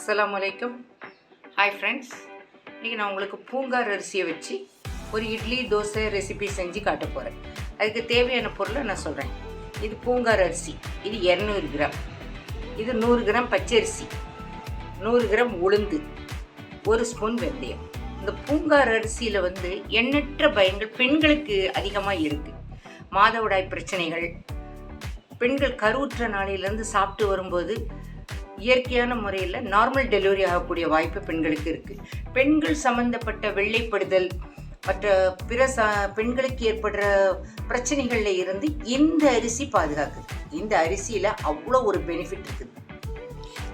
அஸ்ஸலாமு அலைக்கும். Hi friends, இன்றைக்கி நான் உங்களுக்கு பூங்கார் அரிசியை வச்சு ஒரு இட்லி தோசை ரெசிபி செஞ்சு காட்ட போகிறேன். அதுக்கு தேவையான பொருளை நான் சொல்கிறேன். இது பூங்கார் அரிசி, இது 200 கிராம். இது 100 கிராம் பச்சரிசி, 100 கிராம் உளுந்து, 1 ஸ்பூன் வெந்தயம். இந்த பூங்கார் அரிசியில் எண்ணற்ற பயன்கள் பெண்களுக்கு அதிகமாக இருக்குது. மாதவிடாய் பிரச்சனைகள், பெண்கள் கருவுற்ற நாளையிலேருந்து சாப்பிட்டு வரும்போது இயற்கையான முறையில் நார்மல் டெலிவரி ஆகக்கூடிய வாய்ப்பு பெண்களுக்கு இருக்குது. பெண்கள் சம்மந்தப்பட்ட வெள்ளைப்படுதல் மற்ற பிற பெண்களுக்கு ஏற்படுற பிரச்சனைகளில் இருந்து இந்த அரிசி பாதுகாக்குது. இந்த அரிசியில் அவ்வளோ ஒரு பெனிஃபிட் இருக்குது.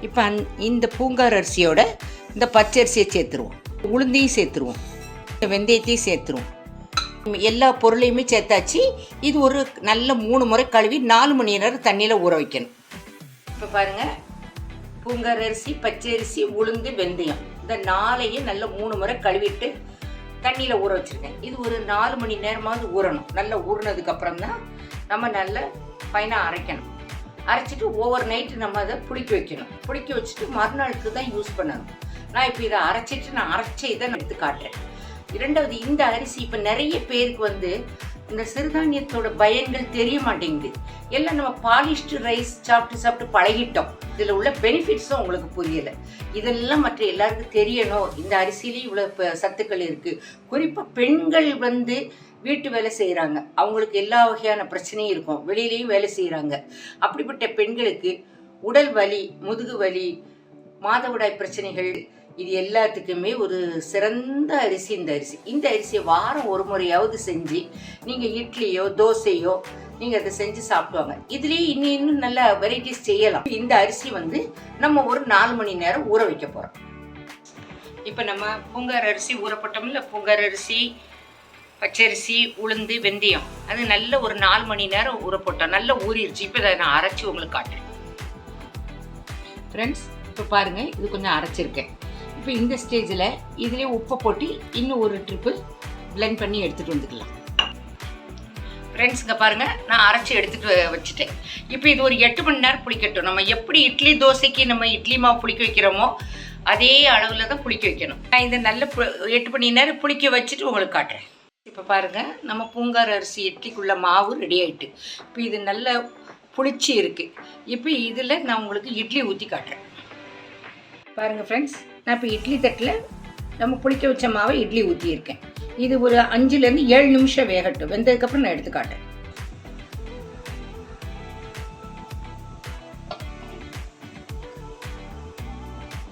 இப்போ இந்த பூங்கார் அரிசியோட இந்த பச்சரிசியை சேர்த்துருவோம், உளுந்தையும் சேர்த்துருவோம், வெந்தயத்தையும் சேர்த்துருவோம். எல்லா பொருளையுமே சேர்த்தாச்சு. இது ஒரு நல்ல 3 முறை கழுவி 4 மணி நேரம் தண்ணியில் ஊற வைக்கணும். இப்போ பாருங்கள், பூங்கார் அரிசி, பச்சரிசி, உளுந்து, வெந்தயம் இந்த 4ஐயும் நல்ல 3 முறை கழுவிட்டு தண்ணியில் ஊற வச்சுருக்கேன். இது ஒரு 4 மணி நேரமாவது ஊறணும். நல்லா ஊறினதுக்கப்புறம் தான் நம்ம நல்ல ஃபைனாக அரைக்கணும். அரைச்சிட்டு ஓவர் நைட்டு நம்ம அதை புளிக்க வைக்கணும். புளிக்க வச்சுட்டு மறுநாளுக்கு தான் யூஸ் பண்ணணும். நான் இப்போ இதை அரைச்சிட்டு நான் அரைச்ச இதை நான் எடுத்து காட்டுறேன். இரண்டாவது, இந்த அரிசி இப்போ நிறைய பேருக்கு இந்த சிறுதானியத்தோட பயன்கள் தெரிய மாட்டேங்குது. எல்லாம் நம்ம பாலிஷ்டு ரைஸ் சாப்பிட்டு பழகிட்டோம். இதில் உள்ள பெனிஃபிட்ஸும் உங்களுக்கு புரியலை. இதெல்லாம் மற்ற எல்லாருக்கும் தெரியணும். இந்த அரிசியிலேயும் இவ்வளோ சத்துக்கள் இருக்குது. குறிப்பாக பெண்கள் வீட்டு வேலை செய்கிறாங்க, அவங்களுக்கு எல்லா வகையான பிரச்சனையும் இருக்கும், வெளியிலையும் வேலை செய்கிறாங்க. அப்படிப்பட்ட பெண்களுக்கு உடல் வலி, முதுகு வலி, மாதவிடாய் பிரச்சனைகள், இது எல்லாத்துக்குமே ஒரு சிறந்த அரிசி இந்த அரிசியை வாரம் ஒரு முறையாவது செஞ்சு நீங்கள் இட்லியோ தோசையோ நீங்கள் அதை செஞ்சு சாப்பிடுவாங்க. இதுலேயே இன்னும் நல்ல வெரைட்டிஸ் செய்யலாம். இந்த அரிசி நம்ம ஒரு 4 மணி நேரம் ஊற வைக்க போகிறோம். இப்போ நம்ம பூங்கார் அரிசி ஊறப்பட்டோம்ல, பூங்கார் அரிசி, பச்சரிசி, உளுந்து, வெந்தயம் அது நல்ல ஒரு 4 மணி நேரம் ஊற போட்டோம். நல்லா ஊறிடுச்சு. இப்போ இதை நான் அரைச்சி உங்களுக்கு காட்டுறேன். ஃப்ரெண்ட்ஸ், இப்போ பாருங்கள், இது கொஞ்சம் அரைச்சிருக்கேன். இப்போ இந்த ஸ்டேஜில் இதிலே உப்பை போட்டு இன்னும் ஒரு ட்ரிப்பு பிளெண்ட் பண்ணி எடுத்துகிட்டு வந்துக்கலாம். ஃப்ரெண்ட்ஸ், இங்கே பாருங்கள், நான் அரைச்சி எடுத்துகிட்டு வச்சுட்டேன். இப்போ இது ஒரு 8 மணி நேரம் புளிக்கட்டும். நம்ம எப்படி இட்லி தோசைக்கு நம்ம இட்லி மாவு புளிக்க வைக்கிறோமோ அதே அளவில் தான் புளிக்க வைக்கணும். நான் இதை நல்ல 8 மணி நேரம் புளிக்க வச்சுட்டு உங்களுக்கு காட்டுறேன். இப்போ பாருங்கள், நம்ம பூங்கார் அரிசி இட்லிக்குள்ள மாவு ரெடி ஆகிட்டு. இப்போ இது நல்ல புளிச்சு இருக்குது. இப்போ இதில் நான் உங்களுக்கு இட்லி ஊற்றி காட்டுறேன். பாருங்கள் ஃப்ரெண்ட்ஸ், நான் இப்போ இட்லி தட்டில் நம்ம புளிக்க வச்ச மாவை இட்லி ஊற்றியிருக்கேன். இது ஒரு 5லேருந்து 7 நிமிஷம் வேகட்டும். வெந்ததுக்கப்புறம் நான் எடுத்து காட்டேன்.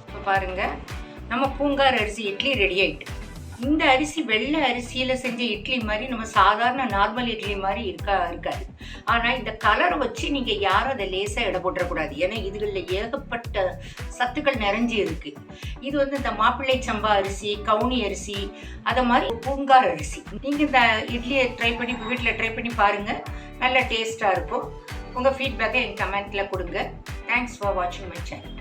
இப்போ பாருங்கள், நம்ம பூங்கார் அரிசி இட்லி ரெடி ஆகிட்டு. இந்த அரிசி வெள்ளை அரிசியில் செஞ்ச இட்லி மாதிரி நம்ம சாதாரண நார்மல் இட்லி மாதிரி இருக்காது. ஆனால் இந்த கலரை வச்சு நீங்கள் யாரும் அதை லேசாக எடை போட்டுறக்கூடாது. ஏன்னா இதுகளில் ஏகப்பட்ட சத்துக்கள் நிறைஞ்சி இருக்குது. இது இந்த மாப்பிள்ளை சம்பா அரிசி, கவுனி அரிசி, அதை மாதிரி பூங்கார் அரிசி. நீங்கள் இந்த இட்லியை வீட்டில் ட்ரை பண்ணி பாருங்கள். நல்ல டேஸ்ட்டாக இருக்கும். உங்கள் ஃபீட்பேக்கை என் கமெண்ட்டில் கொடுங்க. தேங்க்ஸ் ஃபார் வாட்சிங் மை சேனல்.